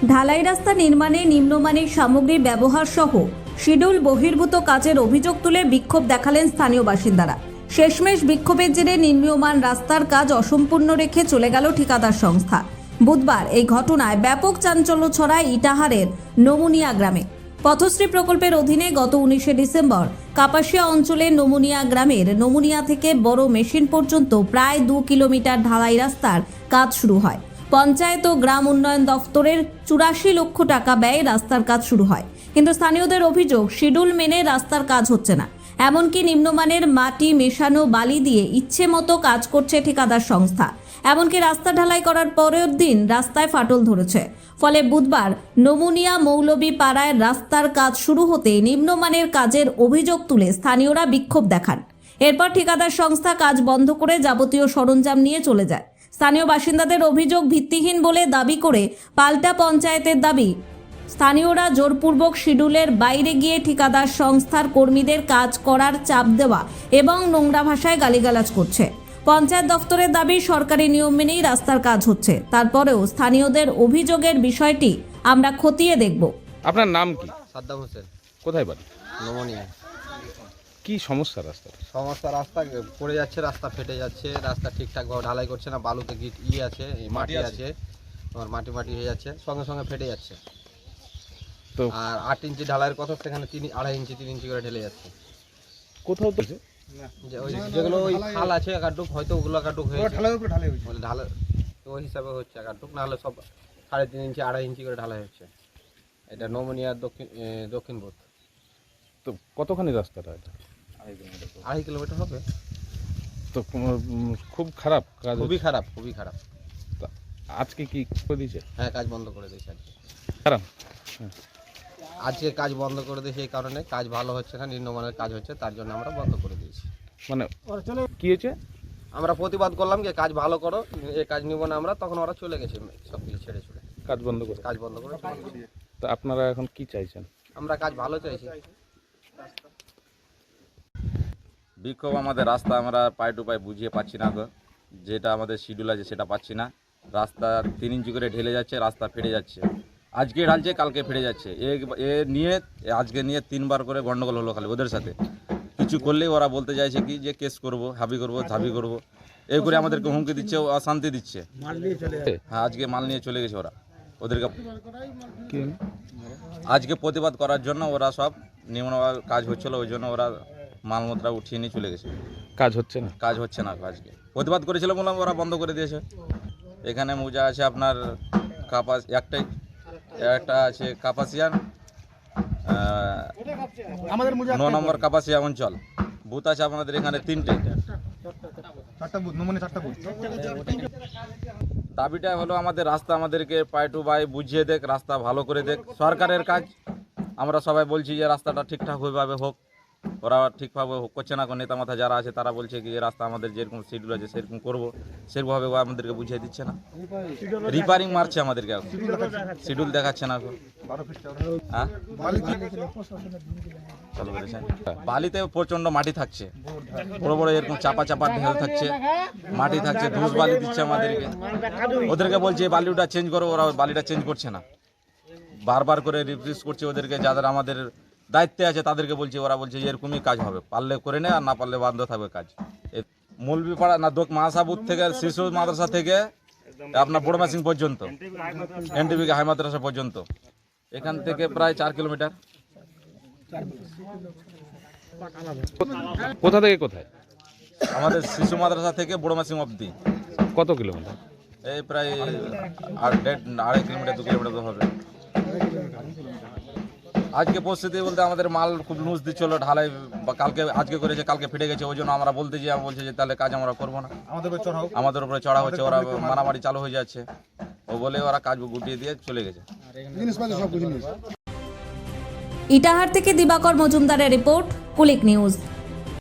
ঢালাই রাস্তা নির্মাণে নিম্নমানের সামগ্রী ব্যবহার সহ শিডিউল বহির্ভূত কাজের অভিযোগ তুলে বিক্ষোভ দেখালেন স্থানীয় বাসিন্দারা। শেষমেশ বিক্ষোভের জেরে নিম্নমান রাস্তার কাজ অসম্পূর্ণ রেখে চলে গেল ঠিকাদার সংস্থা। বুধবার এই ঘটনায় ব্যাপক চাঞ্চল্য ছড়ায় ইটাহারের নমুনিয়া গ্রামে। পথশ্রী প্রকল্পের অধীনে গত 19শে ডিসেম্বর কাপাসিয়া অঞ্চলের নমুনিয়া গ্রামের নমুনিয়া থেকে বড় মেশিন পর্যন্ত প্রায় 2 কিলোমিটার ঢালাই রাস্তার কাজ শুরু হয়। পঞ্চায়েত ও গ্রাম উন্নয়ন দফতরের 84 লক্ষ টাকা ব্যয়ে রাস্তার কাজ শুরু হয়, কিন্তু স্থানীয়দের অভিযোগ শিডিউল মেনে রাস্তার কাজ হচ্ছে না। এমনকি নিম্নমানের মাটি মেশানো বালি দিয়ে ইচ্ছে মতো কাজ করছে ঠিকাদার সংস্থা। এমনকি রাস্তা ঢালাই করার পরের দিন রাস্তায় ফাটল ধরেছে। ফলে বুধবার নমুনিয়া মৌলবী পাড়ায় রাস্তার কাজ শুরু হতে নিম্নমানের কাজের অভিযোগ তুলে স্থানীয়রা বিক্ষোভ দেখান। এরপর ঠিকাদার সংস্থা কাজ বন্ধ করে যাবতীয় সরঞ্জাম নিয়ে চলে যায়। স্থানীয় বাসিন্দাদের অভিযোগ ভিত্তিহীন বলে দাবি করে পাল্টা পঞ্চায়েতের দাবি, স্থানীয়রা জোরপূর্বক শিডিউলের বাইরে গিয়ে ঠিকাদার সংস্থার কর্মীদের কাজ করার চাপ দেওয়া এবং নোংরা ভাষায় গালিগালাজ করছে। পঞ্চায়েত দফতরের দাবি সরকারি নিয়ম মেনেই রাস্তার কাজ হচ্ছে, তারপরেও স্থানীয়দের অভিযোগের বিষয়টি আমরা খতিয়ে দেখব। আপনার নাম কি? সাদ্দাম হোসেন। কোথায় বাড়ি? নমুনিয়া। কি সমস্যা রাস্তার? সমস্যা রাস্তা পড়ে যাচ্ছে, রাস্তা ফেটে যাচ্ছে, রাস্তা ঠিকঠাকভাবে ঢালাই করছে না, বালুতে গিট আছে, মাটি আছে, তোমার মাটি হয়ে যাচ্ছে, সঙ্গে সঙ্গে ফেটে যাচ্ছে। তো আর 8 ইঞ্চি ঢালাইয়ের কথা সেখানে 2.5 ইঞ্চি 3 ইঞ্চি করে ঢেলে যাচ্ছে। কোথাও তো যে ওই যেগুলো ওই খাল আছে একাডুক, হয়তো ওগুলো একাডুক হয়েছে ঢালাই তো ওই হিসাবে হচ্ছে একাডুক, নাহলে সব 3.5 ইঞ্চি 2.5 ইঞ্চি করে ঢালাই হচ্ছে। এটা নমুনিয়ার দক্ষিণ বোধ। তো কতখানি রাস্তাটা এটা? 2.5 কিলোমিটার হবে। তো খুব খারাপ কাজ, খুবই খারাপ, খুবই খারাপ। আজকে কি করে দিয়েছে? হ্যাঁ, কাজ বন্ধ করে দিয়েছে আজকে। খারাপ আজকে কাজ বন্ধ করে দিয়েছে এই কারণে, কাজ ভালো হচ্ছে না, নিম্নমানের কাজ হচ্ছে, তার জন্য আমরা বন্ধ করে দিয়েছি। মানে কি হয়েছে? আমরা প্রতিবাদ করলাম যে কাজ ভালো করো, এই কাজ নিব না আমরা, তখন ওরা চলে গেছে সব কিছু ছেড়ে ছুড়ে। কাজ বন্ধ করে? কাজ বন্ধ করে চলে গেছে। তো আপনারা এখন কি চাইছেন? আমরা কাজ ভালো চাইছি। বিক্ষোভ আমাদের রাস্তা আমরা পাই টু পাই বুঝিয়ে পাচ্ছি না গো, যেটা আমাদের শিডিউল আছে সেটা পাচ্ছি না। রাস্তা 3 ইঞ্চি করে ঢেলে যাচ্ছে, রাস্তা ফেটে যাচ্ছে, আজকে ঢালছে কালকে ফেটে যাচ্ছে। আজকে নিয়ে 3বার করে গন্ডগোল হলো খালি ওদের সাথে। কিছু করলেই ওরা বলতে চাইছে কি যে কেস করব, হাবি করব, ধাবি করব, এই করে আমাদেরকে হুমকি দিচ্ছে, অশান্তি দিচ্ছে। হ্যাঁ, আজকে মাল নিয়ে চলে গেছে ওরা। ওদেরকে আজকে প্রতিবাদ করার জন্য ওরা সব নিম্ন কাজ হচ্ছিল, ওই জন্য ওরা মালমত্রা উঠিয়ে নিয়ে চলে গেছে। কাজ হচ্ছে না? কাজ হচ্ছে না, আজকে প্রতিবাদ করেছিল বললাম, ওরা বন্ধ করে দিয়েছে। এখানে মোজা আছে আপনার একটা আছে কাপাসিয়ান 9 নম্বর কাপাসিয়া অঞ্চল বুথ আছে আপনাদের এখানে 3টে। দাবিটা হলো আমাদের রাস্তা আমাদেরকে পাই টু পাই বুঝিয়ে দেখ, রাস্তা ভালো করে দেখ। সরকারের কাজ আমরা সবাই বলছি যে রাস্তাটা ঠিকঠাকভাবে হোক, ওরা ঠিকভাবে করছে না। নেতা মাথা যারা আছে তারা বলছে কি যে রাস্তা আমাদের যেরকম শিডিউল আছে সেরকম করবো, সেরকমভাবে আমাদেরকে বুঝিয়ে দিচ্ছে না। রিপেয়ারিং মারছে আমাদেরকে, এখন শিডিউল দেখাচ্ছে না। হ্যাঁ, বালিতে প্রচণ্ড মাটি থাকছে, বড় বড় এরকম চাপা ঢেল থাকছে, মাটি থাকছে, ধূস বালি দিচ্ছে আমাদেরকে। ওদেরকে বলছে বালিটা চেঞ্জ করো, ওরা বালিটা চেঞ্জ করছে না। বারবার করে রিপ্রেস করছে ওদেরকে, যাদের আমাদের দায়িত্বে আছে তাদেরকে বলছে, ওরা বলছে এরকমই কাজ হবে, পারলে করে নে আর না পারলে বন্ধ থাকবে কাজ। মৌলবীপাড়া না মাসাবুত থেকে শিশু মাদ্রাসা থেকে আপনার বড় মেশিন পর্যন্ত, এনটিভি হাই মাদ্রাসা পর্যন্ত, এখান থেকে প্রায় 4 কিলোমিটার। কোথা থেকে কোথায়? আমাদের শিশু মাদ্রাসা থেকে বড় মেশিন অবধি। কত কিলোমিটার? এই প্রায় 2.5 কিলোমিটার 2 কিলোমিটার হবে। আজকে পরিস্থিতি বলতে আমাদের মাল খুব লুজ দিচ্ছিল, ঢালাই আজকে করেছে কালকে ফেটে গেছে, ওই জন্য আমরা বলছে যে তাহলে কাজ আমরা করবো না, আমাদের উপরে চড়া হচ্ছে, ওরা মারামারি চালু হয়ে যাচ্ছে। ও বলে ওরা কাজ গুটিয়ে দিয়ে চলে গেছে। ইটাহার থেকে দিবাকর মজুমদারের রিপোর্ট, কুলিক নিউজ।